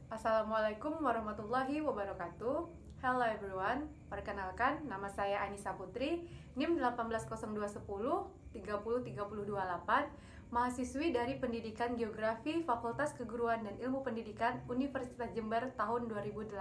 Assalamualaikum warahmatullahi wabarakatuh. Hello everyone, perkenalkan nama saya Anissa Putri, NIM 180210 303028, mahasiswi dari Pendidikan Geografi Fakultas Keguruan dan Ilmu Pendidikan Universitas Jember tahun 2018.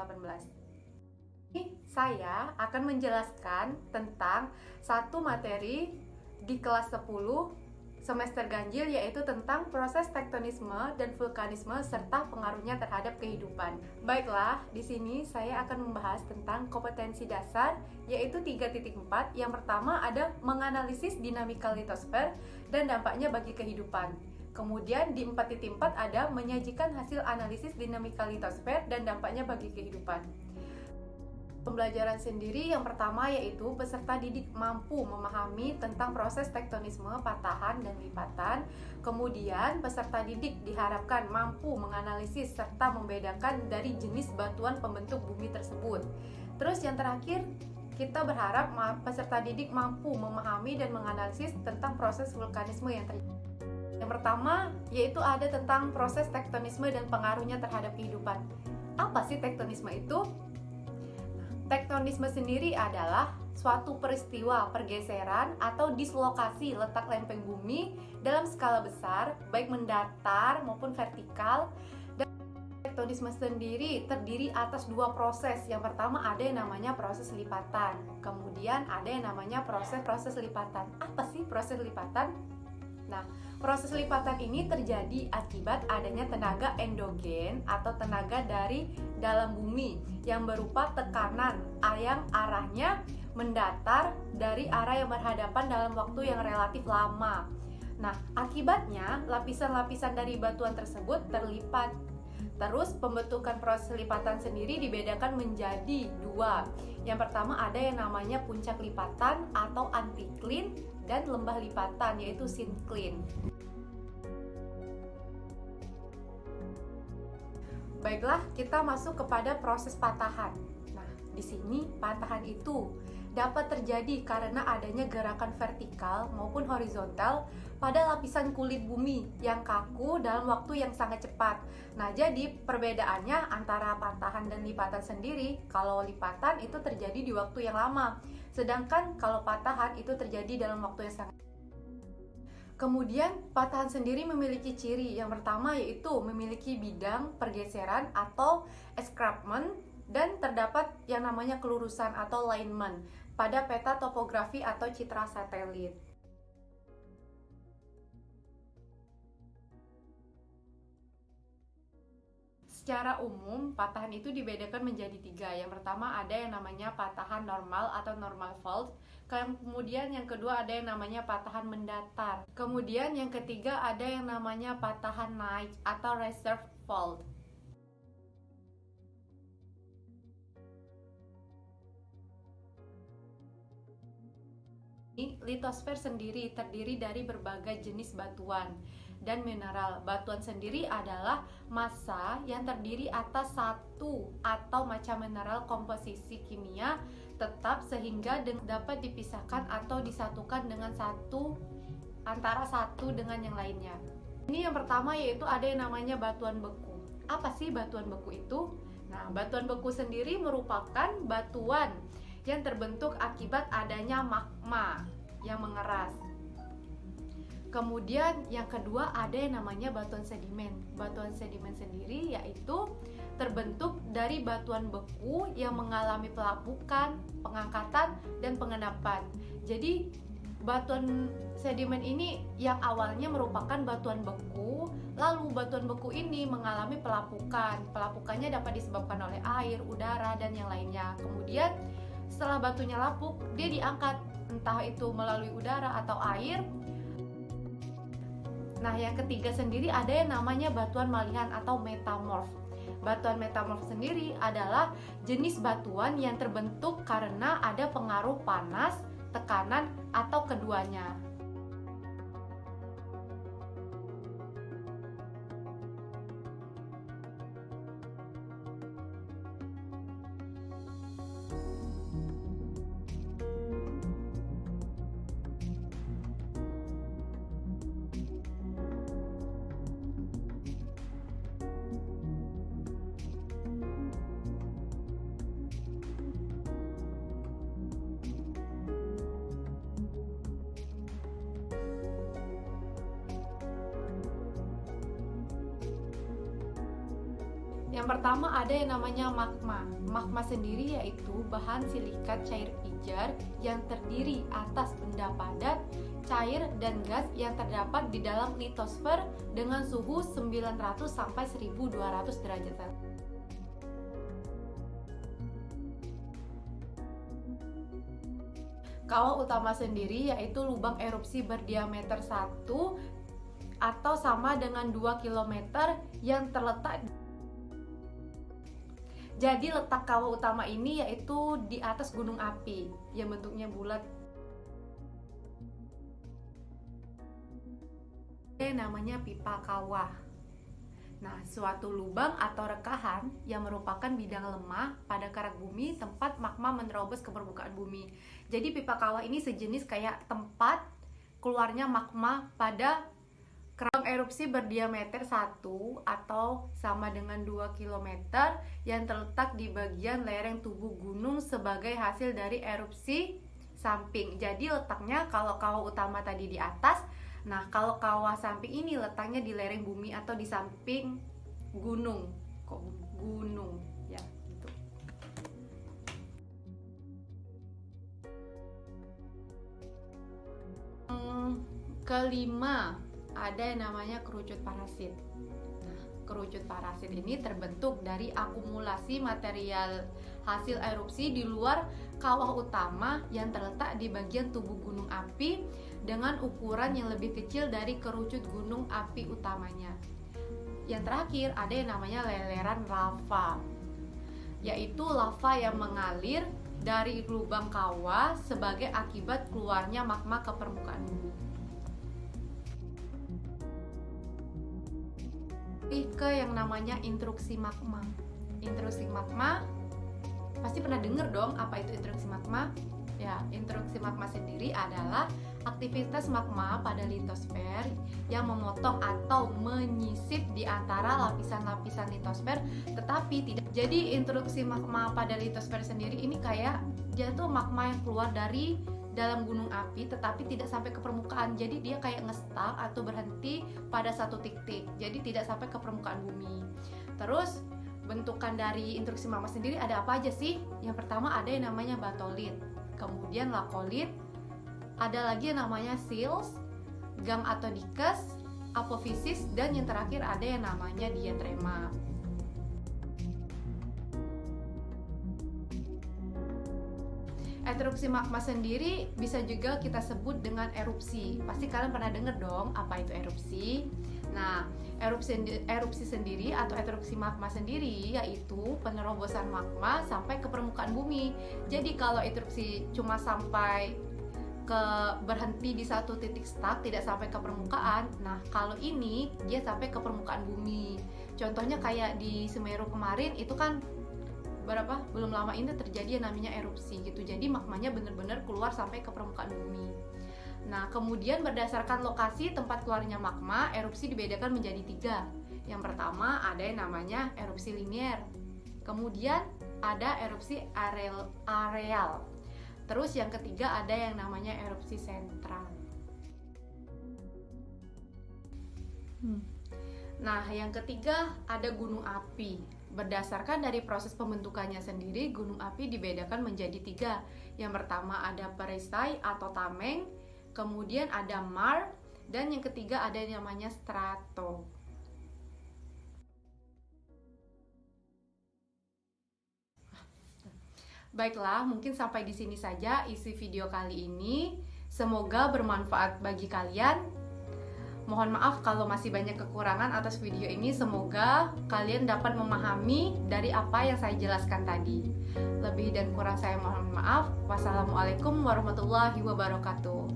Saya akan menjelaskan tentang satu materi di kelas 10 semester ganjil, yaitu tentang proses tektonisme dan vulkanisme serta pengaruhnya terhadap kehidupan. Baiklah, di sini saya akan membahas tentang kompetensi dasar, yaitu 3.4. Yang pertama ada menganalisis dinamika litosfer dan dampaknya bagi kehidupan. Kemudian di 4.4 ada menyajikan hasil analisis dinamika litosfer dan dampaknya bagi kehidupan. Pembelajaran sendiri yang pertama yaitu peserta didik mampu memahami tentang proses tektonisme, patahan, dan lipatan. Kemudian peserta didik diharapkan mampu menganalisis serta membedakan dari jenis batuan pembentuk bumi tersebut. Terus yang terakhir, kita berharap peserta didik mampu memahami dan menganalisis tentang proses vulkanisme yang terjadi. Yang pertama yaitu ada tentang proses tektonisme dan pengaruhnya terhadap kehidupan. Apa sih tektonisme itu? Tektonisme sendiri adalah suatu peristiwa pergeseran atau dislokasi letak lempeng bumi dalam skala besar, baik mendatar maupun vertikal. Dan tektonisme sendiri terdiri atas dua proses. Yang pertama ada yang namanya proses lipatan, kemudian ada yang namanya proses lipatan. Apa sih proses lipatan? Nah, proses lipatan ini terjadi akibat adanya tenaga endogen atau tenaga dari dalam bumi yang berupa tekanan yang arahnya mendatar dari arah yang berhadapan dalam waktu yang relatif lama. Nah, akibatnya lapisan-lapisan dari batuan tersebut terlipat. Terus pembentukan proses lipatan sendiri dibedakan menjadi dua. Yang pertama ada yang namanya puncak lipatan atau antiklin dan lembah lipatan yaitu sinklin. Baiklah, kita masuk kepada proses patahan. Nah, di sini patahan itu dapat terjadi karena adanya gerakan vertikal maupun horizontal pada lapisan kulit bumi yang kaku dalam waktu yang sangat cepat. Nah, jadi perbedaannya antara patahan dan lipatan sendiri, kalau lipatan itu terjadi di waktu yang lama, sedangkan kalau patahan itu terjadi dalam waktu yang sangat. Kemudian patahan sendiri memiliki ciri yang pertama yaitu memiliki bidang pergeseran atau escarpment dan terdapat yang namanya kelurusan atau alignment pada peta topografi atau citra satelit. Secara umum, patahan itu dibedakan menjadi tiga. Yang pertama ada yang namanya patahan normal atau normal fault. Kemudian yang kedua ada yang namanya patahan mendatar. Kemudian yang ketiga ada yang namanya patahan naik atau reserve fault. Litosfer sendiri terdiri dari berbagai jenis batuan dan mineral. Batuan sendiri adalah massa yang terdiri atas satu atau macam mineral komposisi kimia tetap sehingga dapat dipisahkan atau disatukan dengan antara satu dengan yang lainnya. Ini yang pertama yaitu ada yang namanya batuan beku. Apa sih batuan beku itu? Nah, batuan beku sendiri merupakan batuan yang terbentuk akibat adanya magma yang mengeras. Kemudian yang kedua ada yang namanya batuan sedimen. Batuan sedimen sendiri yaitu terbentuk dari batuan beku yang mengalami pelapukan, pengangkatan, dan pengendapan. Jadi batuan sedimen ini yang awalnya merupakan batuan beku, lalu batuan beku ini mengalami pelapukan. Pelapukannya dapat disebabkan oleh air, udara, dan yang lainnya. Kemudian setelah batunya lapuk, dia diangkat entah itu melalui udara atau air. Nah, yang ketiga sendiri ada yang namanya batuan malihan atau metamorf. Batuan metamorf sendiri adalah jenis batuan yang terbentuk karena ada pengaruh panas, tekanan, atau keduanya. Yang pertama ada yang namanya magma. Magma sendiri yaitu bahan silikat cair pijar yang terdiri atas benda padat, cair, dan gas yang terdapat di dalam litosfer dengan suhu 900 sampai 1200 derajat Celcius. Kawah utama sendiri yaitu lubang erupsi berdiameter 1 atau sama dengan 2 km yang terletak. Jadi letak kawah utama ini yaitu di atas gunung api yang bentuknya bulat. Namanya pipa kawah. Nah, suatu lubang atau rekahan yang merupakan bidang lemah pada kerak bumi tempat magma menerobos ke permukaan bumi. Jadi pipa kawah ini sejenis kayak tempat keluarnya magma pada kerak erupsi berdiameter 1 atau sama dengan 2 km yang terletak di bagian lereng tubuh gunung sebagai hasil dari erupsi samping. Jadi letaknya kalau kawah utama tadi di atas, nah kalau kawah samping ini letaknya di lereng bumi atau di samping gunung. Kok gunung ya gitu. Kelima, ada yang namanya kerucut parasit. Nah, kerucut parasit ini terbentuk dari akumulasi material hasil erupsi di luar kawah utama yang terletak di bagian tubuh gunung api dengan ukuran yang lebih kecil dari kerucut gunung api utamanya. Yang terakhir ada yang namanya leleran lava, yaitu lava yang mengalir dari lubang kawah sebagai akibat keluarnya magma ke permukaan bumi. Ke yang namanya intruksi magma. Intruksi magma pasti pernah dengar dong apa itu intruksi magma? Ya, intruksi magma sendiri adalah aktivitas magma pada litosfer yang memotong atau menyisip di antara lapisan-lapisan litosfer tetapi tidak. Jadi intruksi magma pada litosfer sendiri ini kayak jatuh magma yang keluar dari dalam gunung api tetapi tidak sampai ke permukaan. Jadi dia kayak ngestak atau berhenti pada satu titik. Jadi tidak sampai ke permukaan bumi. Terus bentukan dari intruksi magma sendiri ada apa aja sih? Yang pertama ada yang namanya batolit, kemudian lakolit, ada lagi yang namanya sills, gam atau dikes, apofisis, dan yang terakhir ada yang namanya diatrema. Erupsi magma sendiri bisa juga kita sebut dengan erupsi. Pasti kalian pernah dengar dong apa itu erupsi. Nah, erupsi sendiri atau erupsi magma sendiri yaitu penerobosan magma sampai ke permukaan bumi. Jadi kalau erupsi cuma sampai ke berhenti di satu titik stuck, tidak sampai ke permukaan. Nah, kalau ini dia sampai ke permukaan bumi. Contohnya kayak di Semeru kemarin itu kan belum lama ini terjadi yang namanya erupsi gitu. Jadi magmanya benar-benar keluar sampai ke permukaan bumi. Nah, kemudian berdasarkan lokasi tempat keluarnya magma, erupsi dibedakan menjadi 3. Yang pertama ada yang namanya erupsi linier. Kemudian ada erupsi areal. Terus yang ketiga ada yang namanya erupsi sentral. Nah, yang ketiga ada gunung api. Berdasarkan dari proses pembentukannya sendiri, gunung api dibedakan menjadi 3. Yang pertama ada perisai atau tameng, kemudian ada mar, dan yang ketiga ada yang namanya strato. Baiklah, mungkin sampai di sini saja isi video kali ini. Semoga bermanfaat bagi kalian. Mohon maaf kalau masih banyak kekurangan atas video ini. Semoga kalian dapat memahami dari apa yang saya jelaskan tadi. Lebih dan kurang saya mohon maaf. Wassalamualaikum warahmatullahi wabarakatuh.